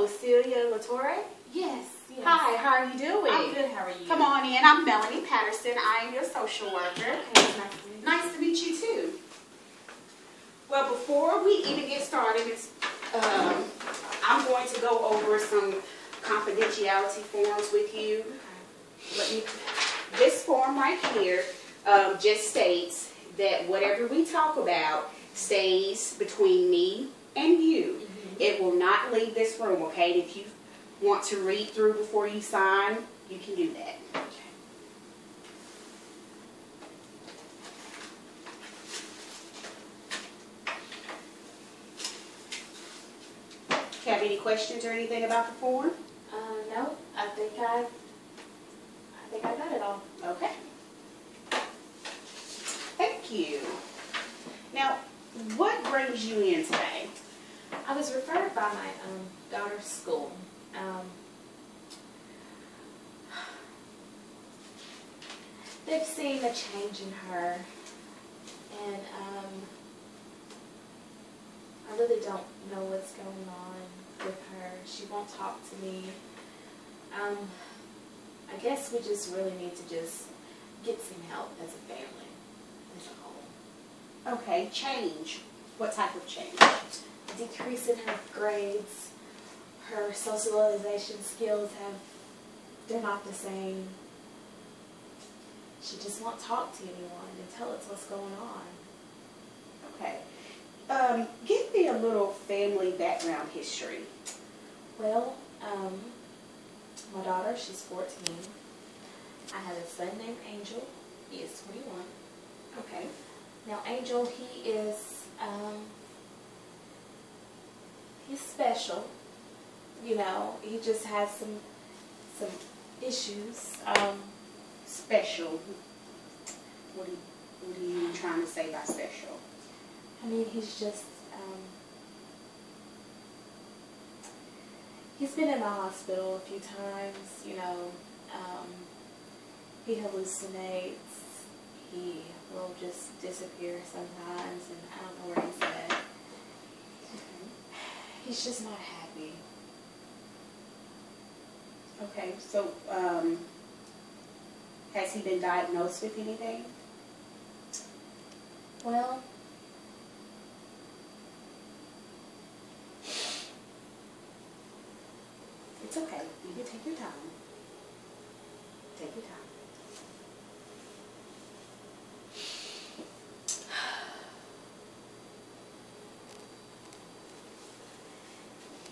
with Celia LaTorre? Yes, yes. Hi, how are you doing? I'm good, how are you? Come on in. I'm Melanie Patterson. I am your social worker. Okay, Nice to meet you too. Well, before we even get started, I'm going to go over some confidentiality forms with you. This form right here just states that whatever we talk about stays between me and you. It will not leave this room, okay? If you want to read through before you sign, you can do that. Have any questions or anything about the form? No, I think I got it all. Okay. Thank you. Now, what brings you in today? I was referred by my daughter's school. They've seen a change in her, and I really don't know what's going on with her. She won't talk to me. I guess we just really need to just get some help as a family, as a whole. Okay, change. What type of change? Decrease in her grades. Her socialization skills they're not the same. She just won't talk to anyone and tell us what's going on. Okay. Give me a little family background history. Well, my daughter, she's 14. I have a son named Angel. He is 21. Okay. Now, Angel, he is, he's special. You know, he just has some issues. Special. What are you trying to say by special? I mean, he's just, he's been in the hospital a few times, you know. He hallucinates. He will just disappear sometimes, and I don't know where he's at. Okay. He's just not happy. Okay, so has he been diagnosed with anything? Well, It's okay. You can take your time. Take your time.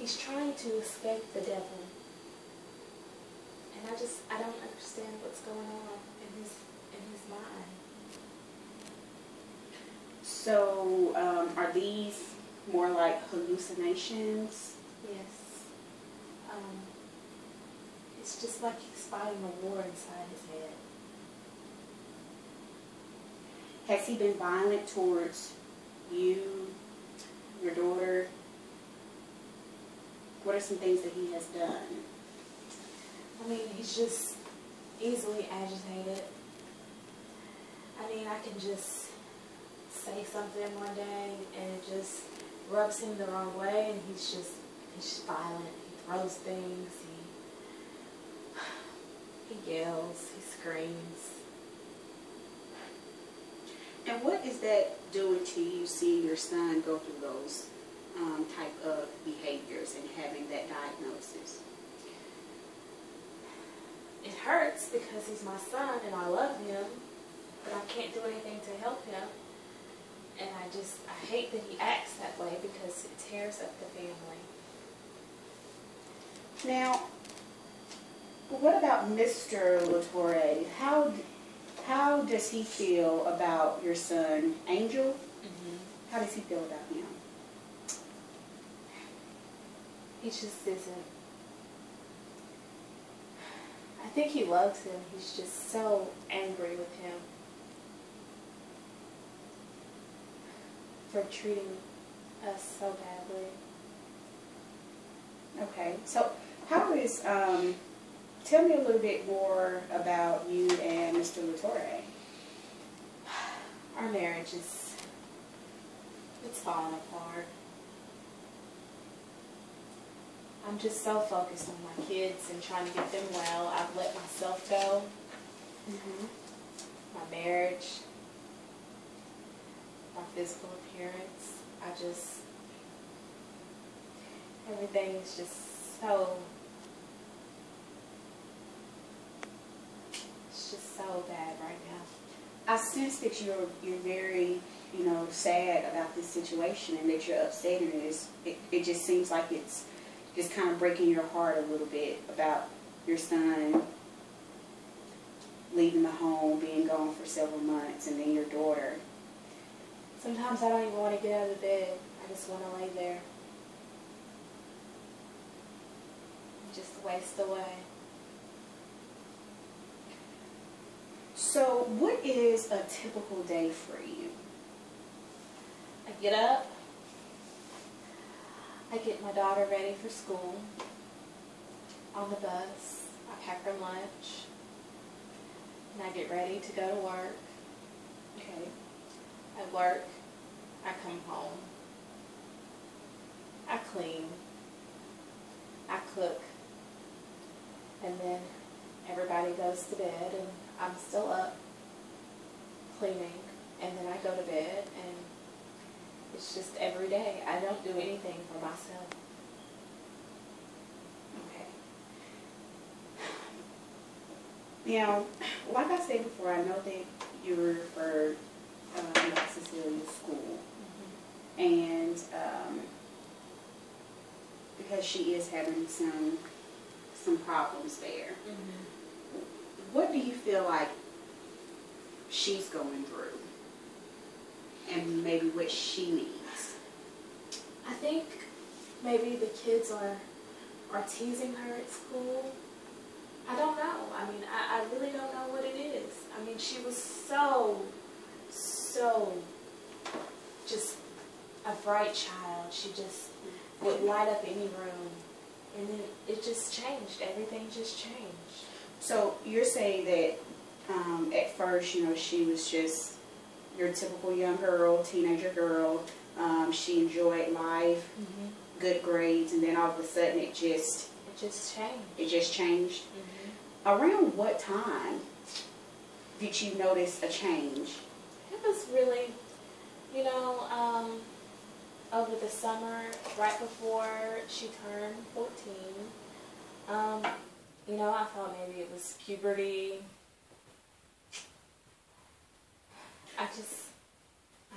he's trying to escape the devil. And I don't understand what's going on in his mind. So, are these more like hallucinations? Yes. It's just like he's fighting a war inside his head. Has he been violent towards you, your daughter? What are some things that he has done? I mean, he's just easily agitated. I mean, I can just say something one day and it just rubs him the wrong way, and he's just violent. He throws things. He yells. He screams. And what is that doing to you, seeing your son go through those type of behaviors and having that diagnosis? It hurts because he's my son and I love him, but I can't do anything to help him. And I hate that he acts that way because it tears up the family. Now, what about Mr. LaTorre? How does he feel about your son, Angel? How does he feel about him? He just isn't. I think he loves him. He's just so angry with him for treating us so badly. Okay, so how is, tell me a little bit more about you and Mr. LaTorre. Our marriage it's falling apart. I'm just so focused on my kids and trying to get them well. I've let myself go. My marriage, my physical appearance. Everything is just so, it's just so bad right now. I sense that you're very, sad about this situation and that you're upset, and it just seems like it's just kind of breaking your heart a little bit about your son leaving the home, being gone for several months, and then your daughter. Sometimes I don't even want to get out of bed. I just want to lay there. Just waste away. So, what is a typical day for you? I get up. I get my daughter ready for school. On the bus. I pack her lunch. And I get ready to go to work. Okay. I work. I come home. I clean. I cook. And then everybody goes to bed and I'm still up cleaning. And then I go to bed, and it's just every day. I don't do anything for myself. Okay. Now, like I said before, I know that you were referred to Cecilia's school. And because she is having some problems there. What do you feel like she's going through, and maybe what she needs? I think maybe the kids are teasing her at school. I don't know. I mean, I really don't know what it is. I mean, she was so just a bright child. She just would light up any room. And then it just changed. Everything just changed. So you're saying that at first, she was just your typical young girl, teenager girl. She enjoyed life, good grades, and then all of a sudden it just changed. It just changed. Around what time did you notice a change? It was really, over the summer, right before she turned 14. I thought maybe it was puberty. I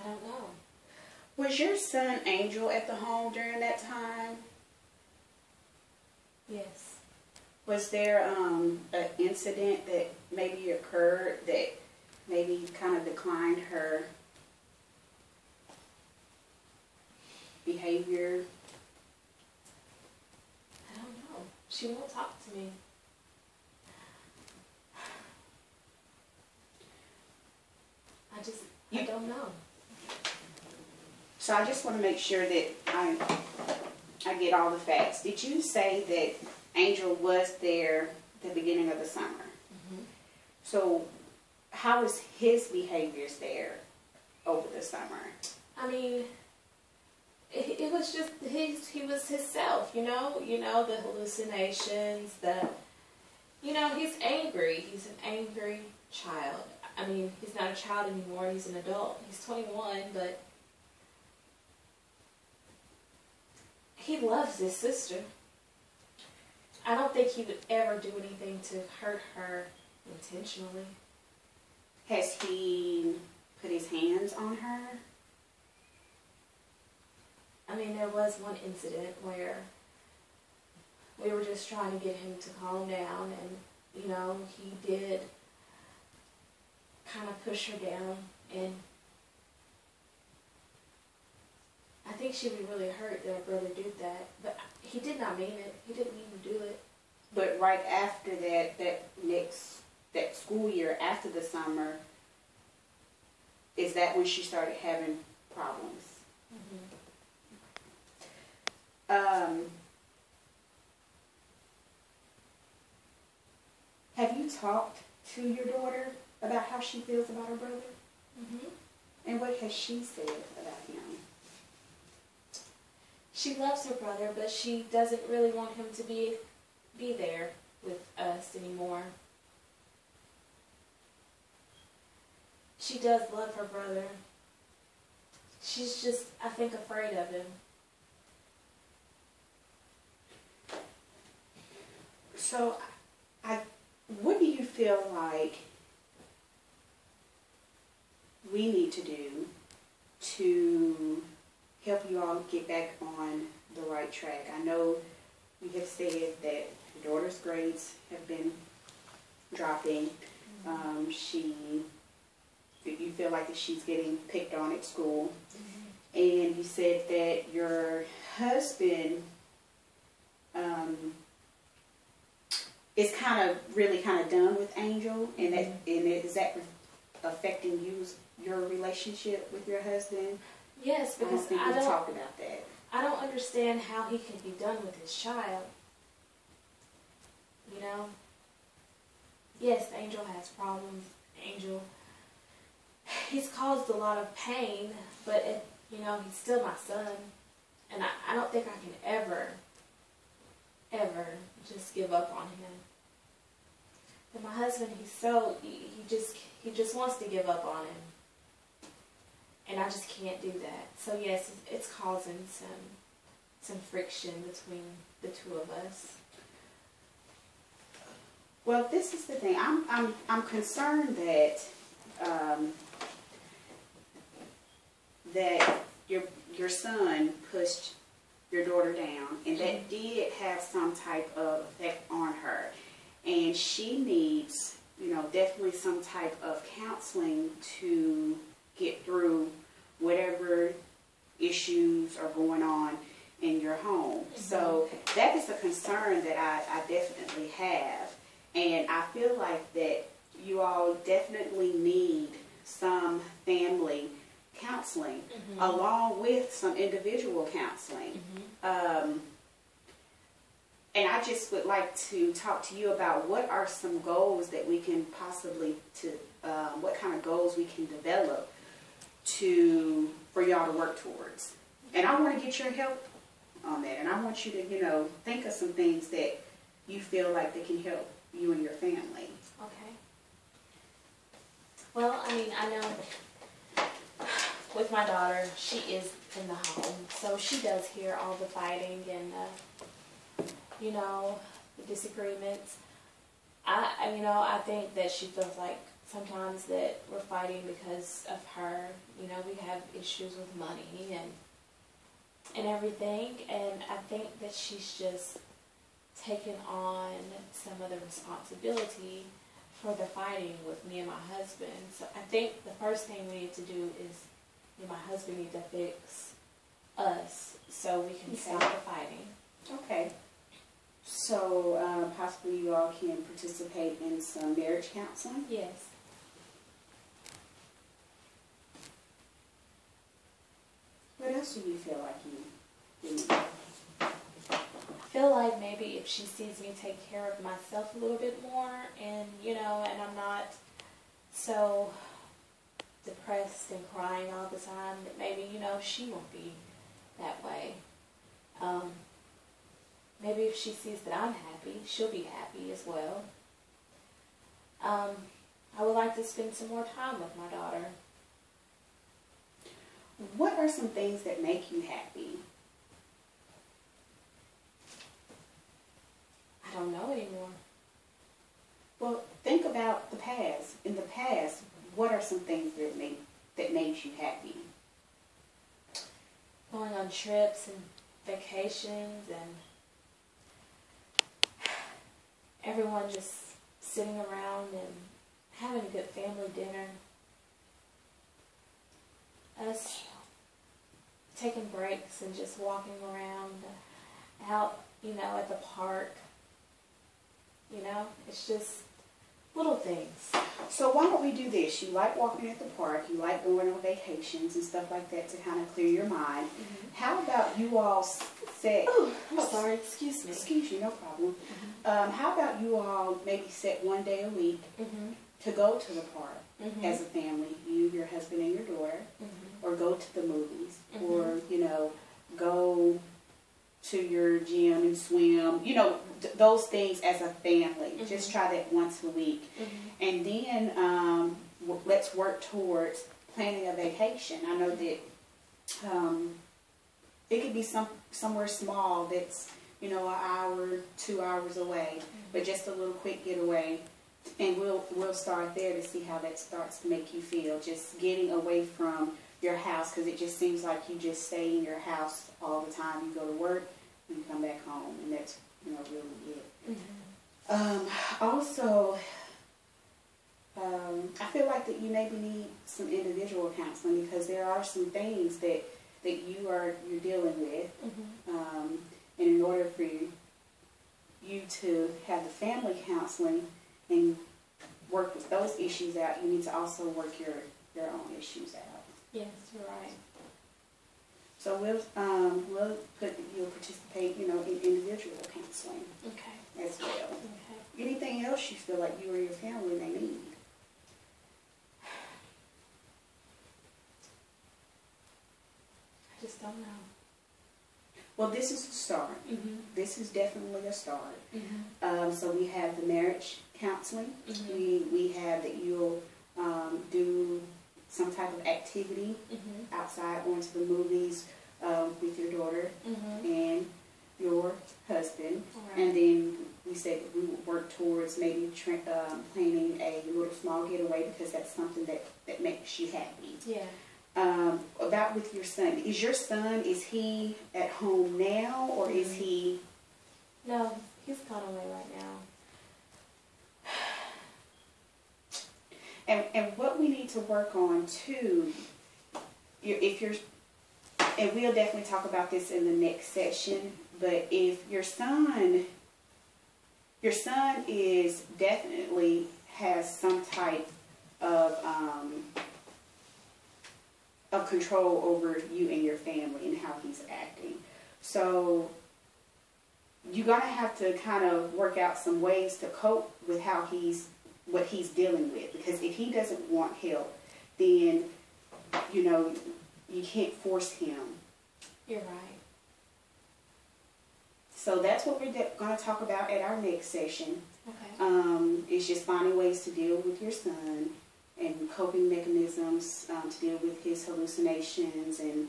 don't know. Was your son Angel at the home during that time? Yes. Was there an incident that maybe occurred that maybe kind of declined her behavior? I don't know. She won't talk to me. I don't know. So I just want to make sure that I get all the facts. Did you say that Angel was there at the beginning of the summer? So how was his behaviors there over the summer? I mean, it was just he was himself, the hallucinations, he's angry. He's an angry child. I mean, he's not a child anymore. He's an adult. He's 21, but he loves his sister. I don't think he would ever do anything to hurt her intentionally. Has he put his hands on her? I mean, there was one incident where we were just trying to get him to calm down, and, he did kind of push her down, and I think she would really hurt that her brother did that, but he did not mean it. He didn't mean to do it. But right after that school year, after the summer, is that when she started having problems? Have you talked to your daughter about how she feels about her brother? And what has she said about him? she loves her brother, but she doesn't really want him to be there with us anymore. She does love her brother. She's just, I think, afraid of him. So, what do you feel like we need to do to help you all get back on the right track? I know you have said that your daughter's grades have been dropping. You feel like that she's getting picked on at school. And you said that your husband is really done with Angel, and is that affecting your relationship with your husband? Yes, because I don't think we talked about that. I don't understand how he can be done with his child. You know? Yes, Angel has problems. Angel, he's caused a lot of pain, but he's still my son, and I don't think I can ever just give up on him. And my husband, he just wants to give up on him. And I just can't do that. So yes, it's causing some friction between the two of us. Well, this is the thing. I'm concerned that that your son pushed your daughter down, and that did have some type of effect on her. And she needs, definitely some type of counseling to get through whatever issues are going on in your home. So that is a concern that I definitely have. And I feel like that you all definitely need some family counseling along with some individual counseling. And I just would like to talk to you about what are some goals that we can possibly, what kind of goals we can develop for y'all to work towards. And I want to get your help on that. And I want you to, think of some things that you feel like that can help you and your family. Okay. Well, I know with my daughter, she is in the home, so she does hear all the fighting and, the disagreements. I think that she feels like sometimes that we're fighting because of her. We have issues with money and everything, and I think that she's just taken on some of the responsibility for the fighting with me and my husband. So I think the first thing we need to do is my husband needs to fix us so we can stop the fighting. Okay. So possibly you all can participate in some marriage counseling? Yes. What else do you feel like you need? I feel like maybe if she sees me take care of myself a little bit more and, and I'm not so depressed and crying all the time, that maybe, she won't be that way. Maybe if she sees that I'm happy, she'll be happy as well. I would like to spend some more time with my daughter. What are some things that make you happy? I don't know anymore. Well, think about the past. In the past, what are some things that made you happy? Going on trips and vacations and everyone just sitting around and having a good family dinner. Us taking breaks and just walking around out, at the park. It's just little things. So why don't we do this? You like walking at the park, you like going on vacations and stuff like that to kind of clear your mind. How about you all set... sorry, excuse me. Excuse you, no problem. How about you all maybe set one day a week to go to the park as a family, you, your husband, and your daughter, or go to the movies, or, go to your gym and swim. You know, those things as a family. Just try that once a week. And then let's work towards planning a vacation. I know that it could be somewhere small that's, you know, an hour, 2 hours away, but just a little quick getaway. And we'll start there to see how that starts to make you feel. Just getting away from your house, because it just seems like you just stay in your house all the time. You go to work and you come back home, and that's, you know, really it. Also, I feel like that you maybe need some individual counseling, because there are some things that you're dealing with, and in order for you to have the family counseling and work with those issues out, you need to also work your own issues out. Yes, you're right. So we'll put that you'll participate, you know, in individual counseling as well. Anything else you feel like you or your family may need? I just don't know. Well, this is a start. This is definitely a start. So we have the marriage counseling. We have that you'll do some type of activity outside, going to the movies with your daughter and your husband. And then we said that we would work towards maybe planning a little small getaway, because that's something that makes you happy. Yeah. About with your son, is he at home now, or is he? No, he's gone away right now. And what we need to work on too, and we'll definitely talk about this in the next session, but if your son is definitely has some type of control over you and your family and how he's acting. So you're going to have to kind of work out some ways to cope with what he's dealing with. Because if he doesn't want help, then, you know, you can't force him. You're right. So that's what we're going to talk about at our next session. It's just finding ways to deal with your son, and coping mechanisms to deal with his hallucinations and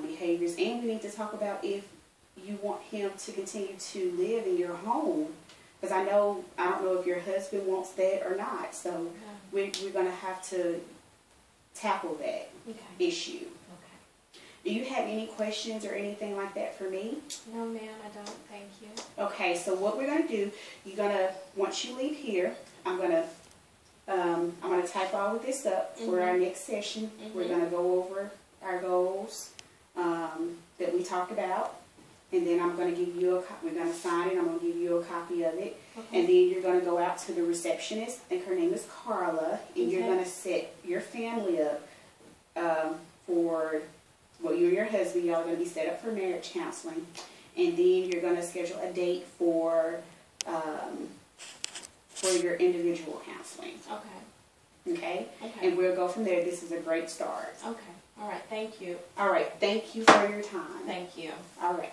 behaviors. And we need to talk about if you want him to continue to live in your home, because I don't know if your husband wants that or not. So we're going to have to tackle that issue. Do you have any questions or anything like that for me? No, ma'am, I don't. Thank you. Okay, so what we're going to do, once you leave here, I'm going to type all of this up for our next session. We're going to go over our goals that we talked about, and then I'm going to give you we're going to sign it. I'm going to give you a copy of it, and then you're going to go out to the receptionist. I think her name is Carla, and you're going to set your family up for, well, you and your husband, y'all are going to be set up for marriage counseling, and then you're going to schedule a date for your individual counseling. Okay? And we'll go from there. This is a great start. All right. Thank you. All right. Thank you for your time. Thank you. All right.